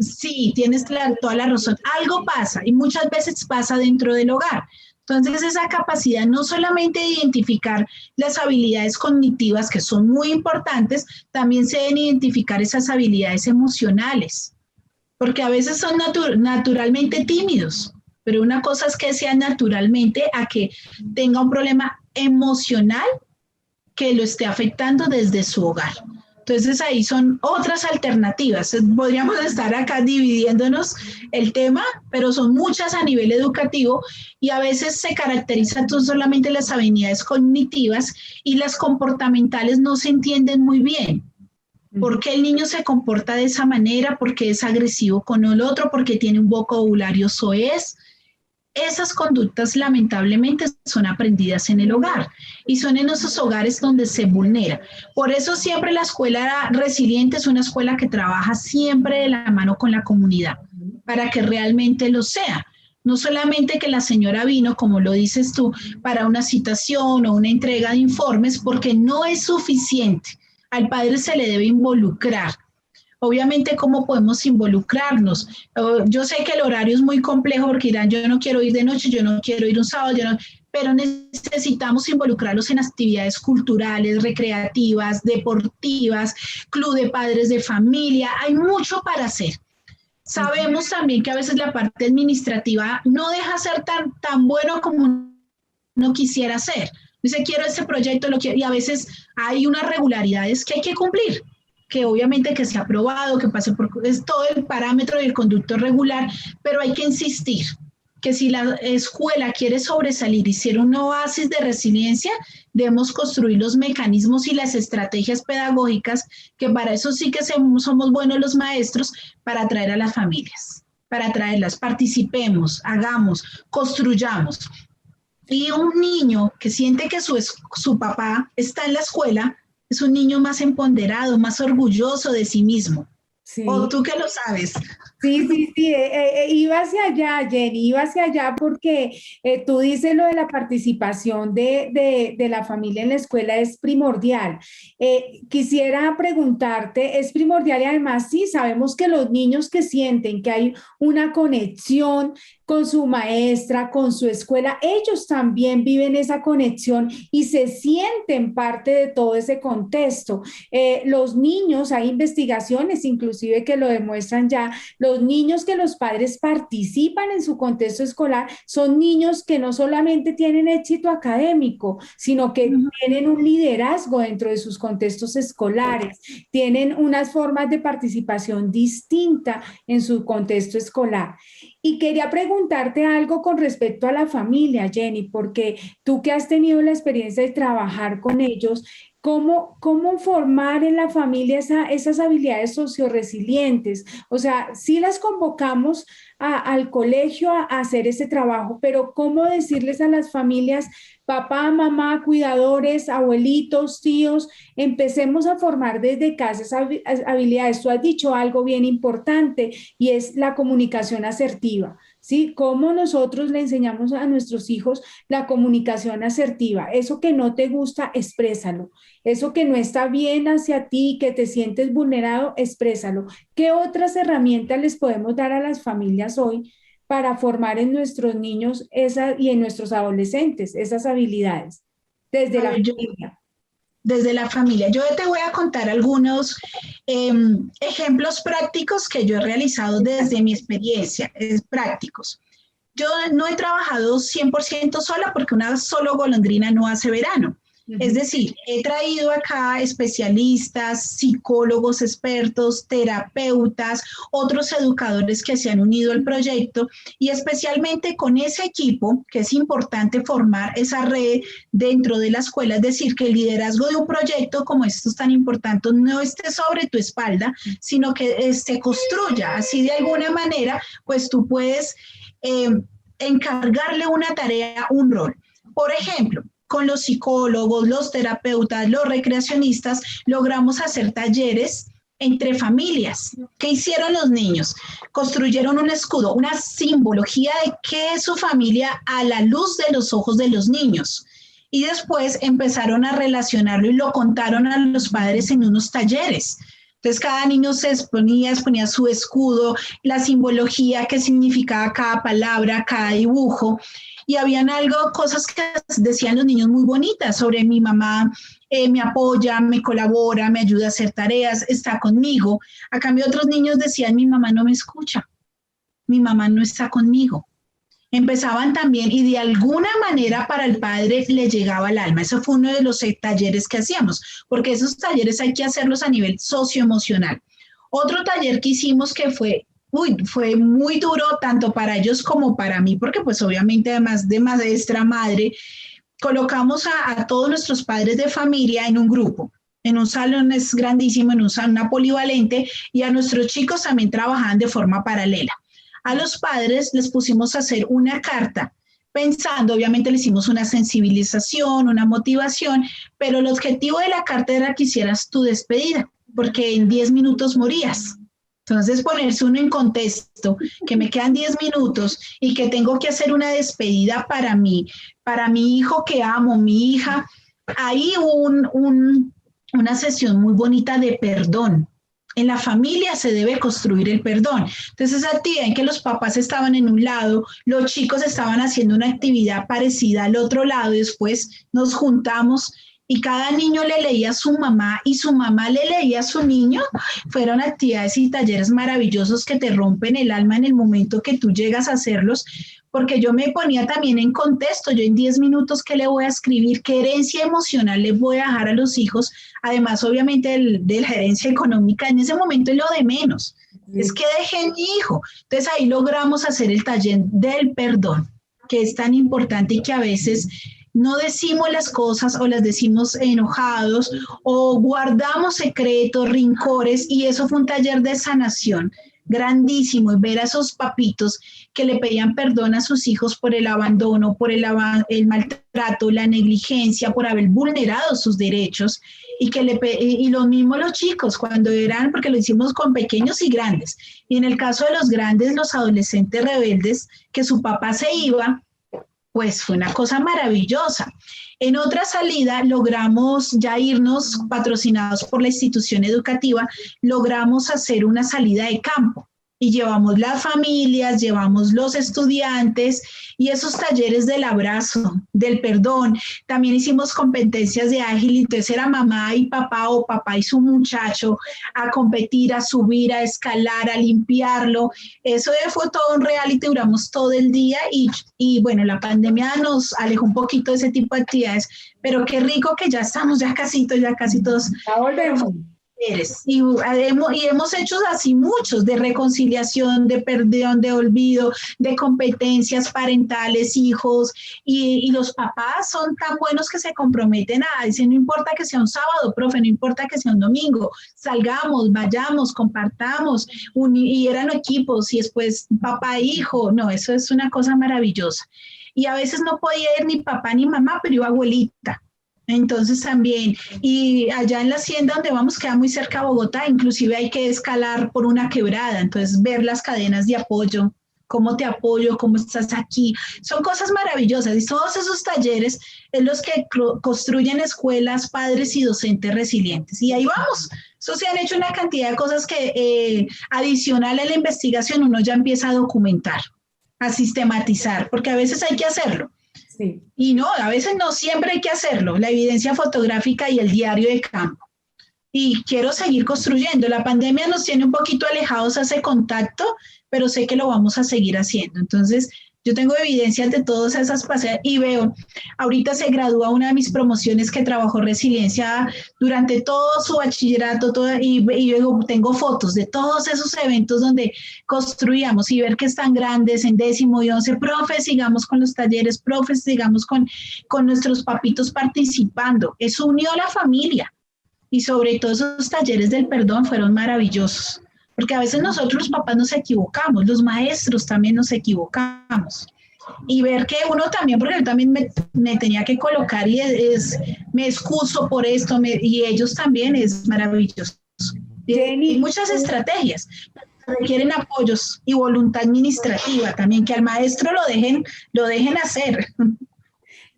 [SPEAKER 4] Sí, tienes toda la razón. Algo pasa y muchas veces pasa dentro del hogar. Entonces, esa capacidad no solamente de identificar las habilidades cognitivas, que son muy importantes, también se deben identificar esas habilidades emocionales, porque a veces son naturalmente tímidos, pero una cosa es que sea naturalmente a que tenga un problema emocional que lo esté afectando desde su hogar. Entonces ahí son otras alternativas. Podríamos estar acá dividiéndonos el tema, pero son muchas a nivel educativo, y a veces se caracterizan solamente las habilidades cognitivas y las comportamentales no se entienden muy bien. ¿Por qué el niño se comporta de esa manera? ¿Por qué es agresivo con el otro? ¿Por qué tiene un vocabulario soez? Esas conductas lamentablemente son aprendidas en el hogar y son en esos hogares donde se vulnera. Por eso siempre la escuela resiliente es una escuela que trabaja siempre de la mano con la comunidad para que realmente lo sea. No solamente que la señora vino, como lo dices tú, para una citación o una entrega de informes, porque no es suficiente. Al padre se le debe involucrar. Obviamente, ¿cómo podemos involucrarnos? Yo sé que el horario es muy complejo porque dirán, yo no quiero ir de noche, yo no quiero ir un sábado, pero necesitamos involucrarlos en actividades culturales, recreativas, deportivas, club de padres de familia. Hay mucho para hacer. Sabemos también que a veces la parte administrativa no deja ser tan bueno como uno quisiera hacer. Dice, quiero este proyecto, y a veces hay unas regularidades que hay que cumplir, que obviamente que sea aprobado, que pase por todo el parámetro y el conducto regular, pero hay que insistir que si la escuela quiere sobresalir y ser un oasis de resiliencia, debemos construir los mecanismos y las estrategias pedagógicas, que para eso sí que somos buenos los maestros, para atraer a las familias, para atraerlas, participemos, hagamos, construyamos. Y un niño que siente que su papá está en la escuela, es un niño más empoderado, más orgulloso de sí mismo. Sí. ¿O tú que lo sabes?
[SPEAKER 3] Sí. Iba hacia allá, Jenny, iba hacia allá porque tú dices lo de la participación de la familia en la escuela es primordial. Quisiera preguntarte, ¿es primordial? Y además sí, sabemos que los niños que sienten que hay una conexión con su maestra, con su escuela, ellos también viven esa conexión y se sienten parte de todo ese contexto. Los niños, hay investigaciones inclusive que lo demuestran ya, los niños que los padres participan en su contexto escolar son niños que no solamente tienen éxito académico, sino que tienen un liderazgo dentro de sus contextos escolares, tienen unas formas de participación distinta en su contexto escolar. Y quería preguntarte algo con respecto a la familia, Jenny, porque tú que has tenido la experiencia de trabajar con ellos, ¿Cómo formar en la familia esas habilidades socioresilientes? O sea, sí las convocamos al colegio a hacer ese trabajo, pero ¿cómo decirles a las familias, papá, mamá, cuidadores, abuelitos, tíos, empecemos a formar desde casa esas habilidades? Tú has dicho algo bien importante y es la comunicación asertiva. ¿Sí? ¿Cómo nosotros le enseñamos a nuestros hijos la comunicación asertiva? Eso que no te gusta, exprésalo. Eso que no está bien hacia ti, que te sientes vulnerado, exprésalo. ¿Qué otras herramientas les podemos dar a las familias hoy para formar en nuestros niños y en nuestros adolescentes esas habilidades desde
[SPEAKER 4] A
[SPEAKER 3] la
[SPEAKER 4] ver,
[SPEAKER 3] familia?
[SPEAKER 4] desde la familia. Yo te voy a contar algunos ejemplos prácticos que yo he realizado desde mi experiencia, prácticos. Yo no he trabajado 100% sola porque una solo golondrina no hace verano. Es decir, he traído acá especialistas, psicólogos expertos, terapeutas, otros educadores que se han unido al proyecto y especialmente con ese equipo, que es importante formar esa red dentro de la escuela, es decir, que el liderazgo de un proyecto como estos tan importantes no esté sobre tu espalda, sino que se construya. Así de alguna manera, pues tú puedes encargarle una tarea, un rol. Por ejemplo, con los psicólogos, los terapeutas, los recreacionistas, logramos hacer talleres entre familias. ¿Qué hicieron los niños? Construyeron un escudo, una simbología de qué es su familia a la luz de los ojos de los niños. Y después empezaron a relacionarlo y lo contaron a los padres en unos talleres. Entonces cada niño se exponía su escudo, la simbología que significaba cada palabra, cada dibujo. Y habían cosas que decían los niños muy bonitas sobre mi mamá, me apoya, me colabora, me ayuda a hacer tareas, está conmigo. A cambio otros niños decían, mi mamá no me escucha, mi mamá no está conmigo. Empezaban también y de alguna manera para el padre le llegaba al alma. Eso fue uno de los talleres que hacíamos, porque esos talleres hay que hacerlos a nivel socioemocional. Otro taller que hicimos que fue muy duro tanto para ellos como para mí, porque pues obviamente además de maestra, madre, colocamos a todos nuestros padres de familia en un grupo. En un salón es grandísimo, en una polivalente, y a nuestros chicos también trabajaban de forma paralela. A los padres les pusimos a hacer una carta, pensando, obviamente le hicimos una sensibilización, una motivación, pero el objetivo de la carta era que hicieras tu despedida, porque en 10 minutos morías. Entonces ponerse uno en contexto, que me quedan 10 minutos y que tengo que hacer una despedida para mí, para mi hijo que amo, mi hija, ahí hubo una sesión muy bonita de perdón. En la familia se debe construir el perdón. Entonces, esa actividad en que los papás estaban en un lado, los chicos estaban haciendo una actividad parecida al otro lado y después nos juntamos y cada niño le leía a su mamá y su mamá le leía a su niño. Fueron actividades y talleres maravillosos que te rompen el alma en el momento que tú llegas a hacerlos, porque yo me ponía también en contexto, yo en 10 minutos, ¿qué le voy a escribir? ¿Qué herencia emocional le voy a dejar a los hijos? Además, obviamente, de la herencia económica, en ese momento es lo de menos. Es que dejé mi hijo. Entonces ahí logramos hacer el taller del perdón, que es tan importante y que a veces no decimos las cosas o las decimos enojados o guardamos secretos, rencores, y eso fue un taller de sanación grandísimo, y ver a esos papitos que le pedían perdón a sus hijos por el abandono, por el maltrato, la negligencia, por haber vulnerado sus derechos, y lo mismo los chicos cuando eran, porque lo hicimos con pequeños y grandes, y en el caso de los grandes, los adolescentes rebeldes, que su papá se iba, pues fue una cosa maravillosa. En otra salida logramos ya irnos, patrocinados por la institución educativa, logramos hacer una salida de campo y llevamos las familias, llevamos los estudiantes y esos talleres del abrazo, del perdón. También hicimos competencias de ágil, entonces era mamá y papá o papá y su muchacho a competir, a subir, a escalar, a limpiarlo. Eso fue todo un reality, duramos todo el día y bueno, la pandemia nos alejó un poquito de ese tipo de actividades, pero qué rico que ya estamos, ya casi todos.
[SPEAKER 3] Ya volvemos.
[SPEAKER 4] Y hemos hecho así muchos, de reconciliación, de perdón, de olvido, de competencias parentales, hijos, y los papás son tan buenos que se comprometen a decir, no importa que sea un sábado, profe, no importa que sea un domingo, salgamos, vayamos, compartamos, y eran equipos, y después papá e hijo, no, eso es una cosa maravillosa. Y a veces no podía ir ni papá ni mamá, pero iba abuelita. Entonces también, y allá en la hacienda donde vamos queda muy cerca a Bogotá, inclusive hay que escalar por una quebrada, entonces ver las cadenas de apoyo, cómo te apoyo, cómo estás aquí, son cosas maravillosas y todos esos talleres es los que construyen escuelas, padres y docentes resilientes. Y ahí vamos, eso se han hecho una cantidad de cosas que adicional a la investigación uno ya empieza a documentar, a sistematizar, porque a veces hay que hacerlo. Sí. Y no, a veces no, siempre hay que hacerlo, la evidencia fotográfica y el diario de campo. Y quiero seguir construyendo. La pandemia nos tiene un poquito alejados a ese contacto, pero sé que lo vamos a seguir haciendo. Entonces, yo tengo evidencias de todas esas paseadas y veo, ahorita se gradúa una de mis promociones que trabajó resiliencia durante todo su bachillerato, y luego tengo fotos de todos esos eventos donde construíamos y ver que están grandes en 10º y 11, profe, sigamos con los talleres, profe, sigamos con nuestros papitos participando. Eso unió a la familia y sobre todo esos talleres del perdón fueron maravillosos. Porque a veces nosotros los papás nos equivocamos, los maestros también nos equivocamos. Y ver que uno también, porque yo también me tenía que colocar y me excuso por esto, y ellos también es maravilloso. Y muchas estrategias requieren apoyos y voluntad administrativa también, que al maestro lo dejen hacer.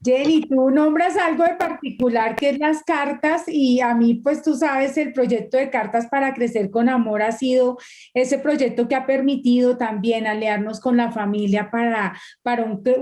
[SPEAKER 3] Jenny, tú nombras algo de particular que es las cartas y a mí, pues tú sabes, el proyecto de Cartas para Crecer con Amor ha sido ese proyecto que ha permitido también aliarnos con la familia para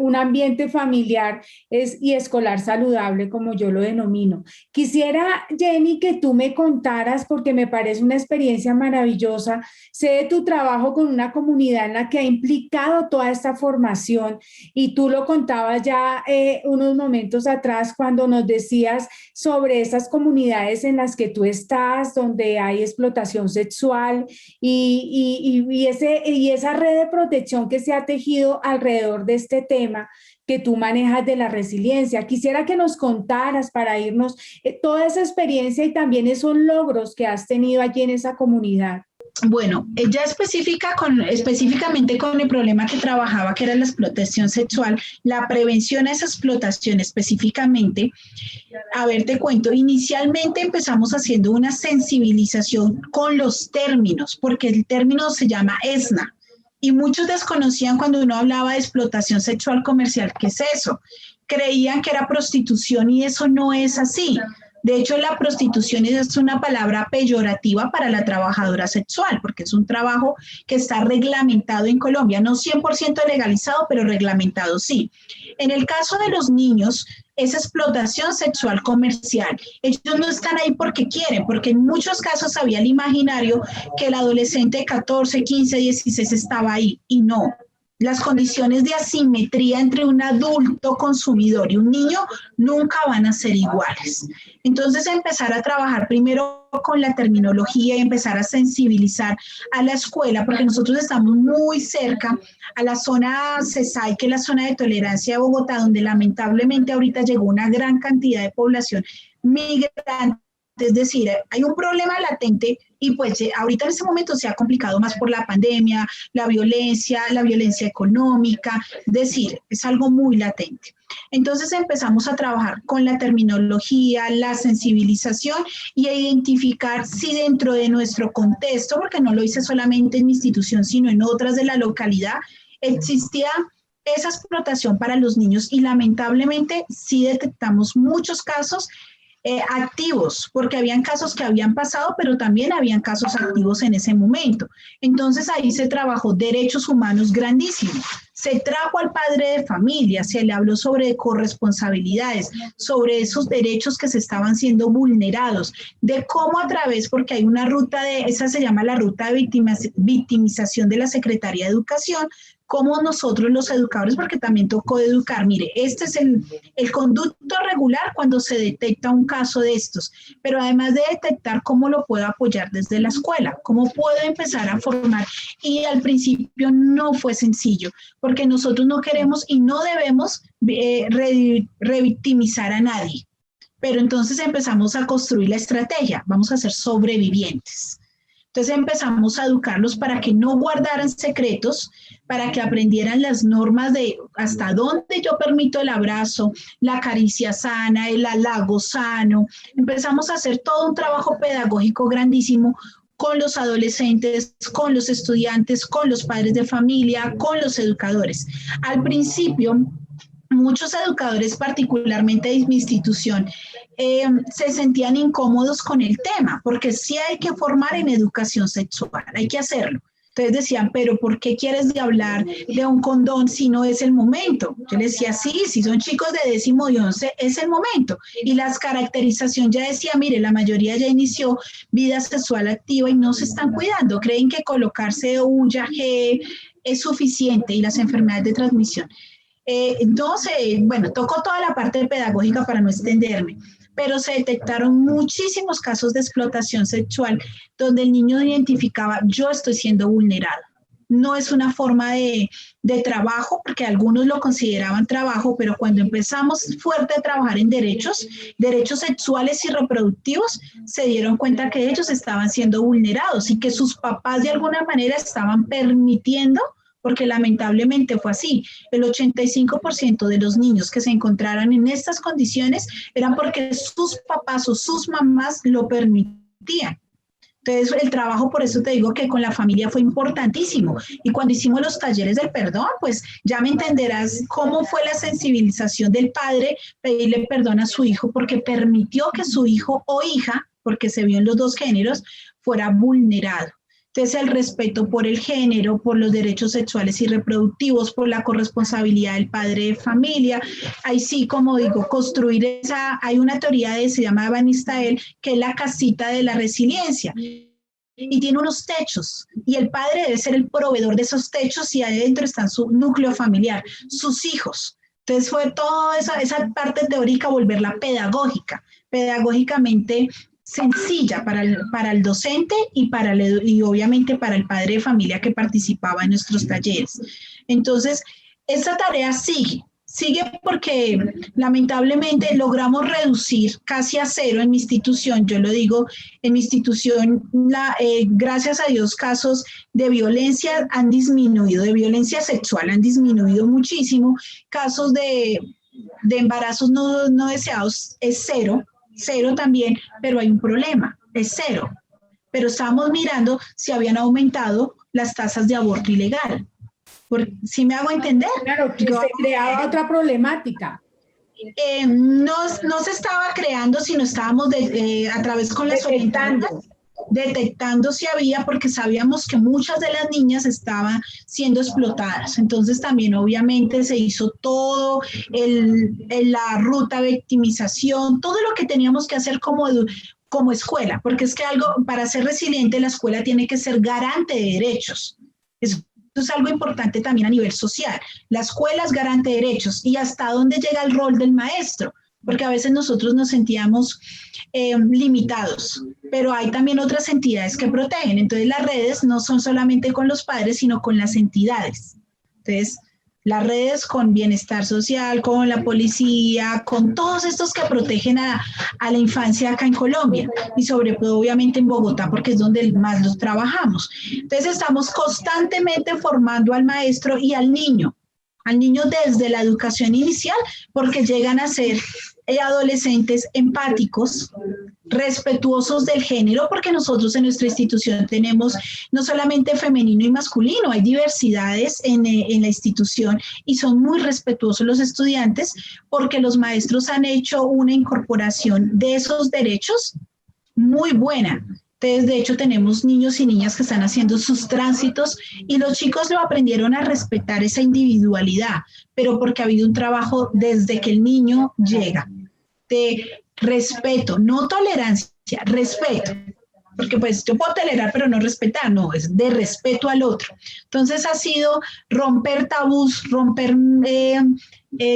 [SPEAKER 3] un ambiente familiar y escolar saludable, como yo lo denomino. Quisiera, Jenny, que tú me contaras, porque me parece una experiencia maravillosa, sé de tu trabajo con una comunidad en la que ha implicado toda esta formación y tú lo contabas ya unos momentos atrás cuando nos decías sobre esas comunidades en las que tú estás, donde hay explotación sexual y esa red de protección que se ha tejido alrededor de este tema que tú manejas de la resiliencia. Quisiera que nos contaras para irnos toda esa experiencia y también esos logros que has tenido allí en esa comunidad.
[SPEAKER 4] Bueno, ella específicamente con el problema que trabajaba, que era la explotación sexual, la prevención a esa explotación específicamente. A ver, te cuento, inicialmente empezamos haciendo una sensibilización con los términos, porque el término se llama ESNA, y muchos desconocían cuando uno hablaba de explotación sexual comercial, ¿qué es eso? Creían que era prostitución y eso no es así. De hecho, la prostitución es una palabra peyorativa para la trabajadora sexual, porque es un trabajo que está reglamentado en Colombia, no 100% legalizado, pero reglamentado sí. En el caso de los niños, es explotación sexual comercial. Ellos no están ahí porque quieren, porque en muchos casos había el imaginario que el adolescente de 14, 15, 16 estaba ahí, y no. Las condiciones de asimetría entre un adulto consumidor y un niño nunca van a ser iguales. Entonces, empezar a trabajar primero con la terminología y empezar a sensibilizar a la escuela, porque nosotros estamos muy cerca a la zona CESAI, que es la zona de tolerancia de Bogotá, donde lamentablemente ahorita llegó una gran cantidad de población migrante. Es decir, hay un problema latente y pues ahorita en este momento se ha complicado más por la pandemia, la violencia económica, es decir, es algo muy latente. Entonces empezamos a trabajar con la terminología, la sensibilización y a identificar si dentro de nuestro contexto, porque no lo hice solamente en mi institución, sino en otras de la localidad, existía esa explotación para los niños y lamentablemente sí detectamos muchos casos activos, porque habían casos que habían pasado, pero también habían casos activos en ese momento. Entonces ahí se trabajó derechos humanos grandísimos. Se trajo al padre de familia, se le habló sobre corresponsabilidades, sobre esos derechos que se estaban siendo vulnerados, de cómo a través, porque hay una ruta esa se llama la ruta de victimización de la Secretaría de Educación, cómo nosotros los educadores, porque también tocó educar, mire, este es el conducto regular cuando se detecta un caso de estos, pero además de detectar, ¿cómo lo puedo apoyar desde la escuela? ¿Cómo puedo empezar a formar? Y al principio no fue sencillo, porque nosotros no queremos y no debemos revictimizar a nadie. Pero entonces empezamos a construir la estrategia, vamos a ser sobrevivientes. Entonces empezamos a educarlos para que no guardaran secretos, para que aprendieran las normas de hasta dónde yo permito el abrazo, la caricia sana, el halago sano. Empezamos a hacer todo un trabajo pedagógico grandísimo con los adolescentes, con los estudiantes, con los padres de familia, con los educadores. Al principio, muchos educadores, particularmente de mi institución, se sentían incómodos con el tema, porque sí hay que formar en educación sexual, hay que hacerlo. Entonces decían, pero ¿por qué quieres hablar de un condón si no es el momento? Yo les decía, sí, si son chicos de 10º y 11, es el momento. Y las caracterización ya decía, mire, la mayoría ya inició vida sexual activa y no se están cuidando. Creen que colocarse un yagé es suficiente y las enfermedades de transmisión. Bueno, tocó toda la parte pedagógica para no extenderme, pero se detectaron muchísimos casos de explotación sexual donde el niño identificaba, yo estoy siendo vulnerado. No es una forma de trabajo, porque algunos lo consideraban trabajo, pero cuando empezamos fuerte a trabajar en derechos sexuales y reproductivos, se dieron cuenta que ellos estaban siendo vulnerados y que sus papás de alguna manera estaban permitiendo, porque lamentablemente fue así. El 85% de los niños que se encontraran en estas condiciones eran porque sus papás o sus mamás lo permitían. Entonces, el trabajo, por eso te digo que con la familia fue importantísimo. Y cuando hicimos los talleres del perdón, pues ya me entenderás cómo fue la sensibilización del padre, pedirle perdón a su hijo porque permitió que su hijo o hija, porque se vio en los dos géneros, fuera vulnerado. Entonces, el respeto por el género, por los derechos sexuales y reproductivos, por la corresponsabilidad del padre de familia. Ahí sí, como digo, construir hay una teoría se llama Van Nistelrooy, que es la casita de la resiliencia. Y tiene unos techos, y el padre debe ser el proveedor de esos techos, y adentro está su núcleo familiar, sus hijos. Entonces fue toda esa parte teórica volverla pedagógica, pedagógicamente sencilla para el docente y obviamente para el padre de familia que participaba en nuestros talleres. Entonces, esta tarea sigue porque lamentablemente logramos reducir casi a cero en mi institución. Yo lo digo, en mi institución, gracias a Dios, casos de violencia han disminuido, de violencia sexual han disminuido muchísimo, casos de embarazos no deseados es cero también, pero hay un problema, es cero. Pero estamos mirando si habían aumentado las tasas de aborto ilegal. ¿Sí me hago entender?
[SPEAKER 3] Claro, que se creaba otra problemática.
[SPEAKER 4] No se estaba creando, sino estábamos a través con las orientadoras detectando si había, porque sabíamos que muchas de las niñas estaban siendo explotadas. Entonces también obviamente se hizo todo, la ruta de victimización, todo lo que teníamos que hacer como escuela, porque es que para ser resiliente la escuela tiene que ser garante de derechos. Eso es algo importante también a nivel social. La escuela es garante de derechos, y hasta dónde llega el rol del maestro, porque a veces nosotros nos sentíamos limitados, pero hay también otras entidades que protegen. Entonces las redes no son solamente con los padres, sino con las entidades. Entonces, las redes con bienestar social, con la policía, con todos estos que protegen a la infancia acá en Colombia, y sobre todo obviamente en Bogotá, porque es donde más los trabajamos. Entonces estamos constantemente formando al maestro y al niño desde la educación inicial, porque llegan a ser adolescentes empáticos, respetuosos del género, porque nosotros en nuestra institución tenemos no solamente femenino y masculino, hay diversidades en la institución, y son muy respetuosos los estudiantes, porque los maestros han hecho una incorporación de esos derechos muy buena. Entonces, de hecho, tenemos niños y niñas que están haciendo sus tránsitos, y los chicos lo aprendieron a respetar esa individualidad, pero porque ha habido un trabajo desde que el niño llega, de respeto, no tolerancia, respeto. porque pues yo puedo tolerar pero no respetar, no, es de respeto al otro. Entonces ha sido romper tabús, romper,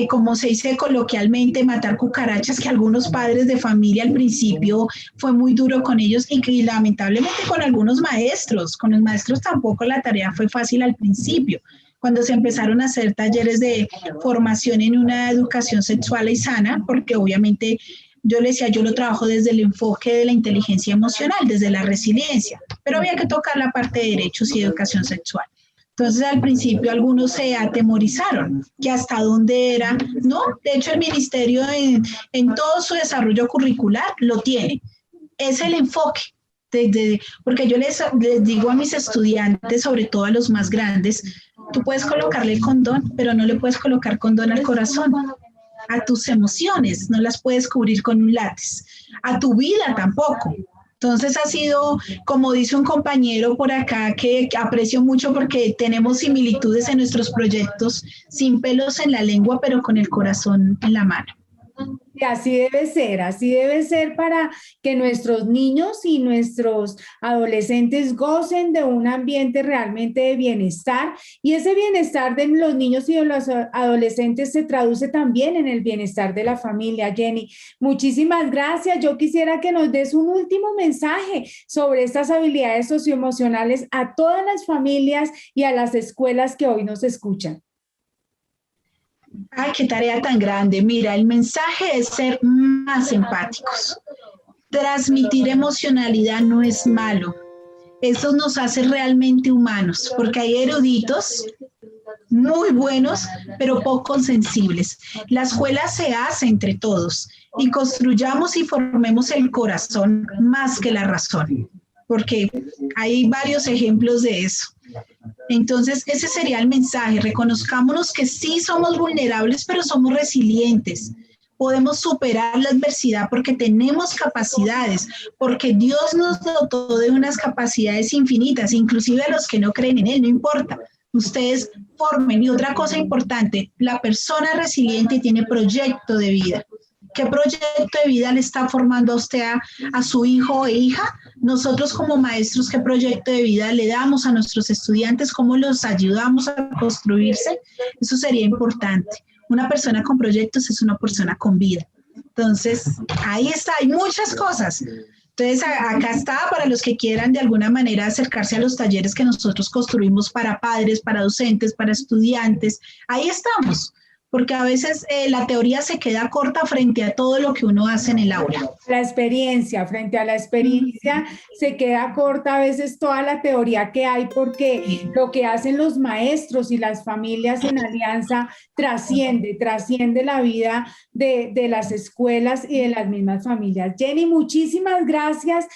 [SPEAKER 4] como se dice coloquialmente, matar cucarachas, que algunos padres de familia al principio fue muy duro con ellos y lamentablemente con algunos maestros, con los maestros tampoco la tarea fue fácil al principio. Cuando se empezaron a hacer talleres de formación en una educación sexual y sana, porque obviamente yo le decía, yo lo trabajo desde el enfoque de la inteligencia emocional, desde la resiliencia, pero había que tocar la parte de derechos y educación sexual. Entonces al principio algunos se atemorizaron, que hasta dónde era, ¿no? De hecho el ministerio en todo su desarrollo curricular lo tiene, es el enfoque. Porque yo les digo a mis estudiantes, sobre todo a los más grandes, tú puedes colocarle el condón, pero no le puedes colocar condón al corazón, a tus emociones, no las puedes cubrir con un látex, a tu vida tampoco. Entonces ha sido, como dice un compañero por acá, que aprecio mucho porque tenemos similitudes en nuestros proyectos, sin pelos en la lengua, pero con el corazón en la mano.
[SPEAKER 3] Y así debe ser para que nuestros niños y nuestros adolescentes gocen de un ambiente realmente de bienestar, y ese bienestar de los niños y de los adolescentes se traduce también en el bienestar de la familia. Jenny, muchísimas gracias. Yo quisiera que nos des un último mensaje sobre estas habilidades socioemocionales a todas las familias y a las escuelas que hoy nos escuchan.
[SPEAKER 4] Ay, qué tarea tan grande. Mira, el mensaje es ser más empáticos. Transmitir emocionalidad no es malo. Eso nos hace realmente humanos, porque hay eruditos muy buenos, pero poco sensibles. La escuela se hace entre todos y construyamos y formemos el corazón más que la razón, porque hay varios ejemplos de eso. Entonces, ese sería el mensaje. Reconozcámonos que sí somos vulnerables, pero somos resilientes. Podemos superar la adversidad porque tenemos capacidades, porque Dios nos dotó de unas capacidades infinitas, inclusive a los que no creen en Él, no importa. Ustedes formen. Y otra cosa importante, la persona resiliente tiene proyecto de vida. ¿Qué proyecto de vida le está formando a usted, a su hijo o hija? Nosotros como maestros, ¿qué proyecto de vida le damos a nuestros estudiantes? ¿Cómo los ayudamos a construirse? Eso sería importante. Una persona con proyectos es una persona con vida. Entonces, ahí está, hay muchas cosas. Entonces, acá está para los que quieran de alguna manera acercarse a los talleres que nosotros construimos para padres, para docentes, para estudiantes. Ahí estamos. Porque a veces la teoría se queda corta frente a todo lo que uno hace en el aula.
[SPEAKER 3] La experiencia, frente a la experiencia, se queda corta a veces toda la teoría que hay, porque lo que hacen los maestros y las familias en alianza trasciende la vida de las escuelas y de las mismas familias. Jenny, muchísimas gracias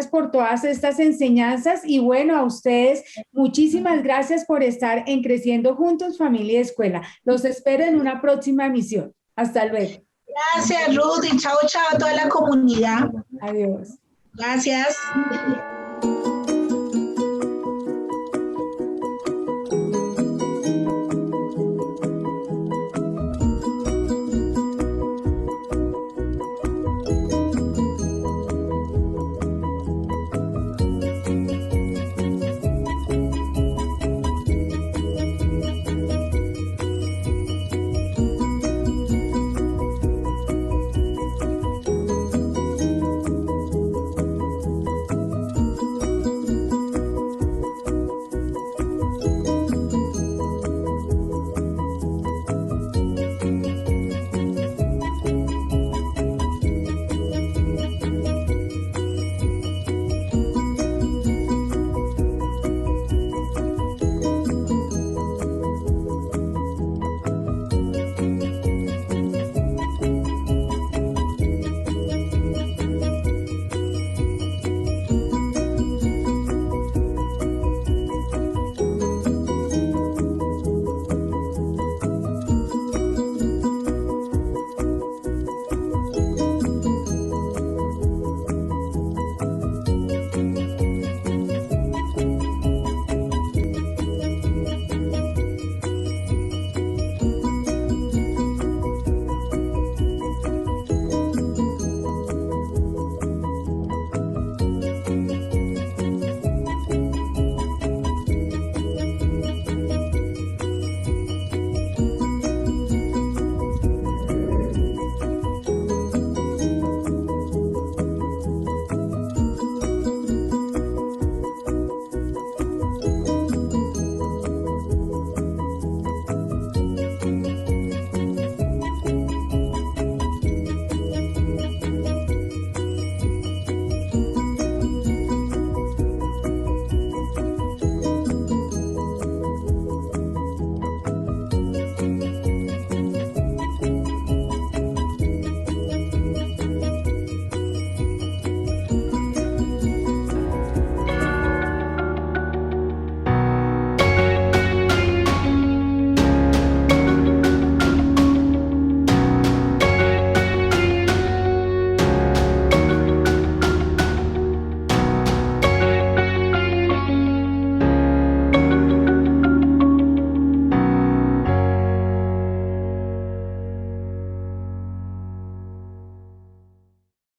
[SPEAKER 3] por todas estas enseñanzas, y bueno, a ustedes, muchísimas gracias por estar en Creciendo Juntos, Familia y Escuela. Los espero en una próxima emisión. Hasta luego.
[SPEAKER 4] Gracias, Ruth, y chao, chao a toda la comunidad.
[SPEAKER 3] Adiós.
[SPEAKER 4] Gracias.